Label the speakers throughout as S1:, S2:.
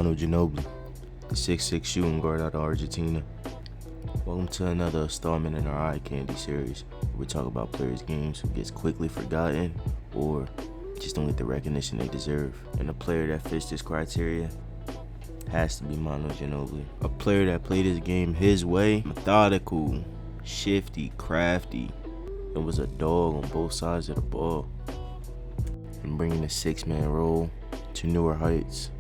S1: Manu Ginobili, the 6'6" shooting guard out of Argentina. Welcome to another installment in our Eye Candy series, where we talk about players' games who gets quickly forgotten or just don't get the recognition they deserve. And a player that fits this criteria has to be Manu Ginobili. A player that played his game his way, methodical, shifty, crafty, and was a dog on both sides of the ball, and bringing the six-man role to newer heights.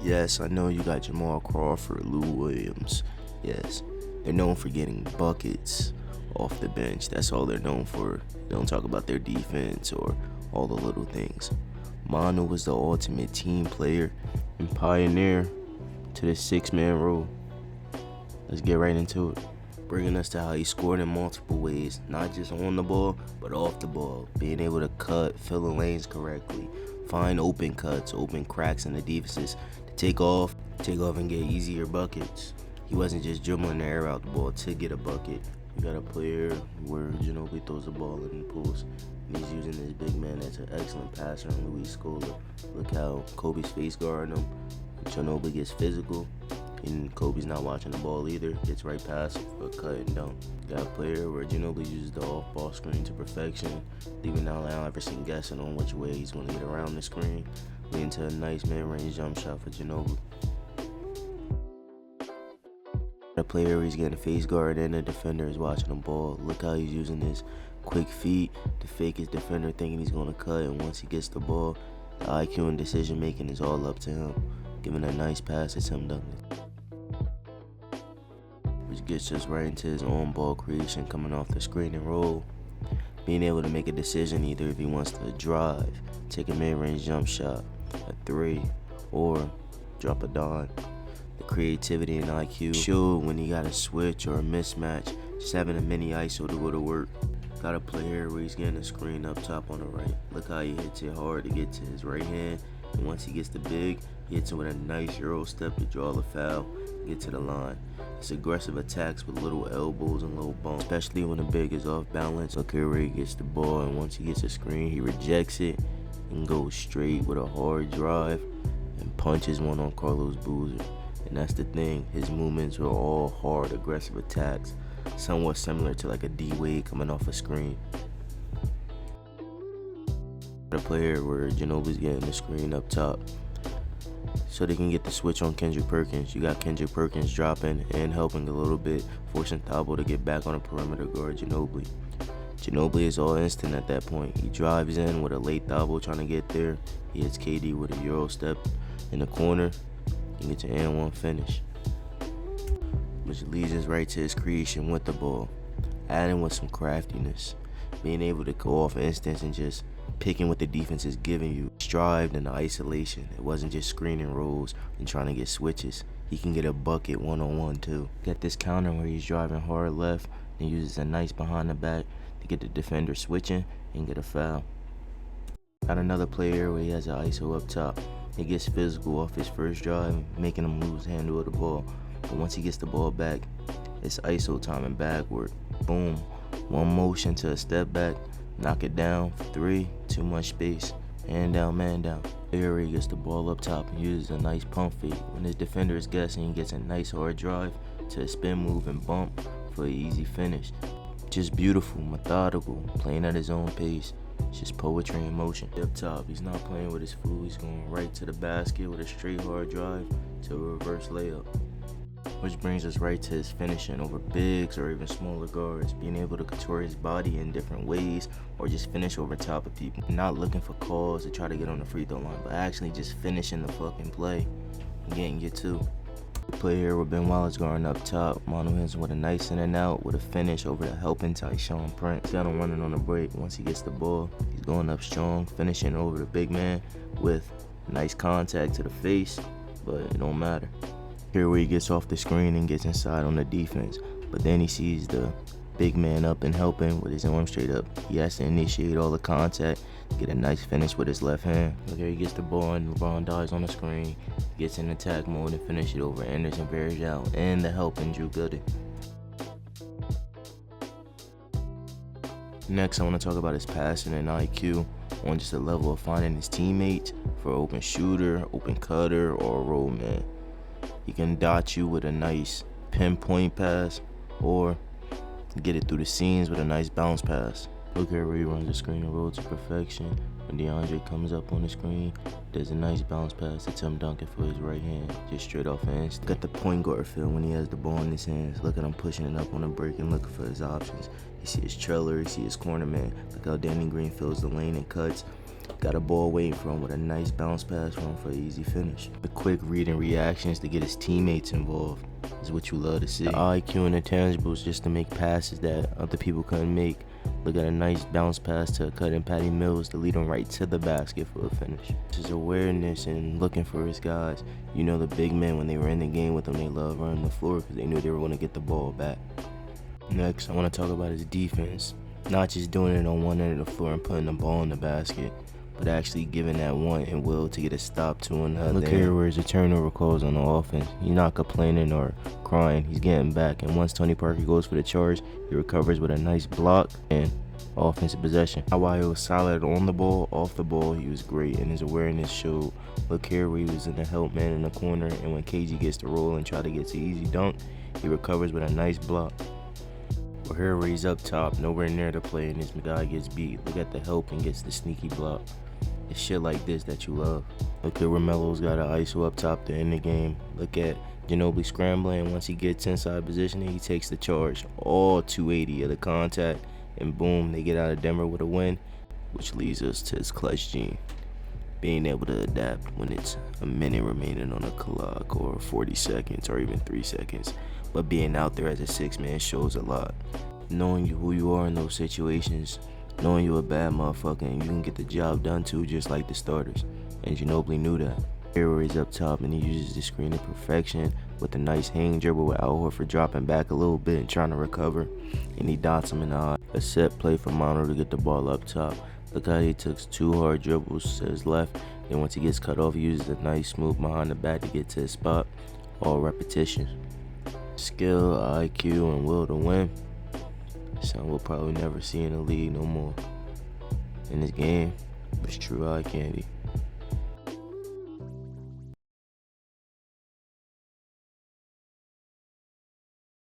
S1: Yes, I know you got Jamal Crawford, Lou Williams. Yes, they're known for getting buckets off the bench. That's all they're known for. They don't talk about their defense or all the little things. Manu was the ultimate team player and pioneer to this six-man role. Let's get right into it. Bringing us to how he scored in multiple ways, not just on the ball, but off the ball. Being able to cut, fill the lanes correctly, find open cuts, open cracks in the defenses to take off and get easier buckets. He wasn't just dribbling the air out the ball to get a bucket. You got a player where Ginobili throws the ball in the post, and he's using this big man that's an excellent passer in Luis Scola. Look how Kobe's face guarding him. Ginobili gets physical, and Kobe's not watching the ball either. Gets right past him for a cut and dunk. Got a player where Ginobili uses the off-ball screen to perfection, leaving Allen Iverson guessing on which way he's going to get around the screen, leading to a nice mid-range jump shot for Ginobili. A player where he's getting a face guard and the defender is watching the ball. Look how he's using his quick feet to fake his defender thinking he's going to cut, and once he gets the ball, the IQ and decision making is all up to him, giving a nice pass to Tim Duncan, which gets us right into his own ball creation, coming off the screen and roll, being able to make a decision either if he wants to drive, take a mid-range jump shot, a three, or drop a dime. The creativity and IQ showed when he got a switch or a mismatch, just having a mini ISO to go to work. Got a player where he's getting a screen up top on the right. Look how he hits it hard to get to his right hand, and once he gets the big, he hits it with a nice Euro step to draw the foul and get to the line. It's aggressive attacks with little elbows and little bumps, especially when the big is off balance. Look here where he gets the ball, and once he gets a screen, he rejects it and goes straight with a hard drive and punches one on Carlos Boozer. And that's the thing, his movements were all hard, aggressive attacks, somewhat similar to like a D-Wade coming off a screen. The player where Ginobili's getting the screen up top so they can get the switch on Kendrick Perkins. You got Kendrick Perkins dropping and helping a little bit, forcing Thabo to get back on the perimeter guard Ginobili. Ginobili is all instant at that point. He drives in with a late Thabo trying to get there. He hits KD with a Euro step in the corner and gets an and one finish, which leads us right to his creation with the ball, adding with some craftiness, being able to go off instance and just picking what the defense is giving you. Strived in the isolation. It wasn't just screening rolls and trying to get switches. He can get a bucket one-on-one too. Get this counter where he's driving hard left and uses a nice behind the back to get the defender switching and get a foul. Got another player where he has an ISO up top. He gets physical off his first drive, making him lose handle of the ball. But once he gets the ball back, it's ISO time and backward. Boom. One motion to a step back, knock it down for three, too much space. Hand down, man down. Here he gets the ball up top and uses a nice pump fake. When his defender is guessing, he gets a nice hard drive to a spin move and bump for an easy finish. Just beautiful, methodical, playing at his own pace. It's just poetry in motion. Up top, he's not playing with his foot. He's going right to the basket with a straight hard drive to a reverse layup. Which brings us right to his finishing over bigs or even smaller guards, being able to contour his body in different ways or just finish over top of people. Not looking for calls to try to get on the free throw line, but actually just finishing the fucking play and getting you two. The play here with Ben Wallace guarding up top. Manu hits with a nice in and out with a finish over the helping Tyshawn Prince. Got him running on the break. Once he gets the ball, he's going up strong, finishing over the big man with nice contact to the face, but it don't matter. Here where he gets off the screen and gets inside on the defense, but then he sees the big man up and helping with his arm straight up. He has to initiate all the contact, get a nice finish with his left hand. Look here, he gets the ball and LeBron dives on the screen, gets in attack mode and finish it over Anderson Varejao and the helping Drew Gooden. Next, I want to talk about his passing and IQ. on just a level of finding his teammates for an open shooter, open cutter, or a roll man. He can dot you with a nice pinpoint pass or get it through the seams with a nice bounce pass. Look at where he runs the screen and roll to perfection. When DeAndre comes up on the screen, there's a nice bounce pass to Tim Duncan for his right hand, just straight off hands. Got the point guard feel when he has the ball in his hands. Look at him pushing it up on the break and looking for his options. You see his trailer, you see his corner man. Look how Danny Green fills the lane and cuts. Got a ball waiting for him with a nice bounce pass for him for an easy finish. The quick read and reactions to get his teammates involved is what you love to see. The IQ and intangibles just to make passes that other people couldn't make. Look at a nice bounce pass to a cutting Patty Mills to lead him right to the basket for a finish. This is awareness and looking for his guys. You know, the big men, when they were in the game with him, they loved running the floor because they knew they were going to get the ball back. Next, I want to talk about his defense. Not just doing it on one end of the floor and putting the ball in the basket, but actually giving that want and will to get a stop to another. Look here where his turnover calls on the offense. He's not complaining or crying. He's getting back. And once Tony Parker goes for the charge, he recovers with a nice block and offensive possession. While he was solid on the ball, off the ball, he was great, and his awareness showed. Look here where he was in the help man in the corner, and when KG gets the roll and try to get to easy dunk, he recovers with a nice block. Or here where he's up top, nowhere near the play, and his guy gets beat. Look at the help and gets the sneaky block. It's shit like this that you love. Look at where Melo's got an ISO up top to end the game. Look at Ginobili scrambling. Once he gets inside positioning, he takes the charge. All 280 of the contact, and boom, they get out of Denver with a win, which leads us to his clutch gene. Being able to adapt when it's a minute remaining on a clock, or 40 seconds, or even 3 seconds. But being out there as a six-man shows a lot. Knowing who you are in those situations, knowing you're a bad motherfucker and you can get the job done too, just like the starters. And Ginobili knew that. Here where he's up top and he uses the screen to perfection with a nice hang dribble with Al Horford dropping back a little bit and trying to recover. And he dots him in the eye. A set play for Manu to get the ball up top. Look how he took 2 hard dribbles to his left. Then once he gets cut off, he uses a nice move behind the back to get to his spot. All repetition. Skill, IQ, and will to win. Something we'll probably never see in the league no more. In this game, it's true eye candy.